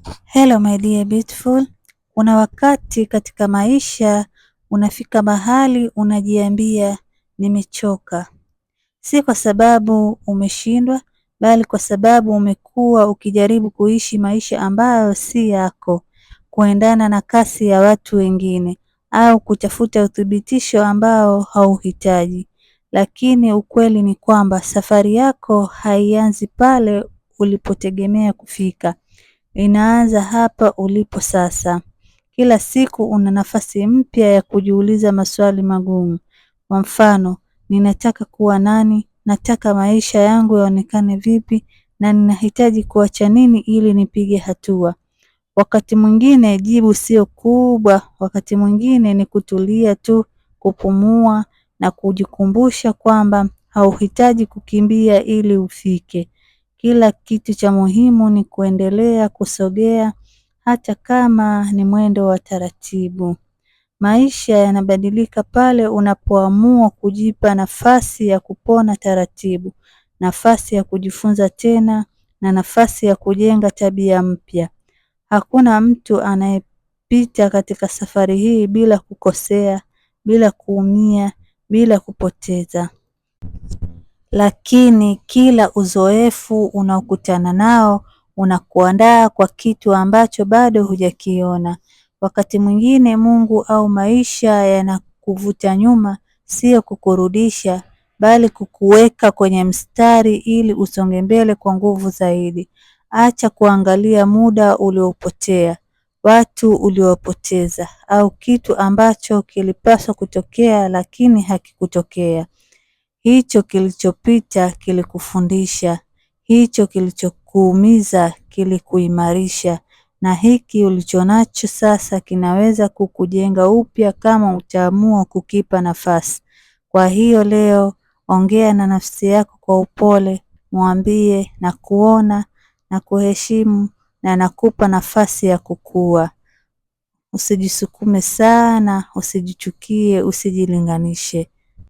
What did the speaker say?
Hello my dear beautiful. Kuna wakati katika maisha unafika mahali unajiambia nimechoka. Si kwa sababu umeshindwa, bali kwa sababu umekuwa ukijaribu kuishi maisha ambayo si yako, kuendana na kasi ya watu wengine, au kutafuta uthibitisho ambao hauhitaji. Lakini ukweli ni kwamba safari yako haianzi pale ulipotegemea kufika. Inaanza hapa ulipo sasa. Kila siku una nafasi mpya ya kujiuliza maswali magumu. Kwa mfano, ninataka kuwa nani? Nataka maisha yangu yaonekane vipi? Na ninahitaji kuacha nini ili nipige hatua? Wakati mwingine jibu sio kubwa, wakati mwingine ni kutulia tu, kupumua na kujikumbusha kwamba hauhitaji kukimbia ili ufike. Kila kitu cha muhimu ni kuendelea kusogea hata kama ni mwendo wa taratibu. Maisha yanabadilika pale unapoamua kujipa nafasi ya kupona taratibu, nafasi ya kujifunza tena na nafasi ya kujenga tabia mpya. Hakuna mtu anayepita katika safari hii bila kukosea, bila kuumia, bila kupoteza. Lakini kila uzoefu unaokutana nao unakuandaa kwa kitu ambacho bado hujakiona. Wakati mwingine Mungu au maisha yanakuvuta nyuma, sio kukurudisha, bali kukuweka kwenye mstari ili usonge mbele kwa nguvu zaidi. Acha kuangalia muda uliopotea, watu uliopoteza, au kitu ambacho kilipaswa kutokea lakini hakikutokea. Hicho kilichopita kilikufundisha, hicho kilichokuumiza kilikuimarisha, na hiki ulichonacho sasa kinaweza kukujenga upya kama utaamua kukipa nafasi. Kwa hiyo leo, ongea na nafsi yako kwa upole, mwambie na kuona na kuheshimu na nakupa nafasi ya kukua. Usijisukume sana, usijichukie, usijilinganishe.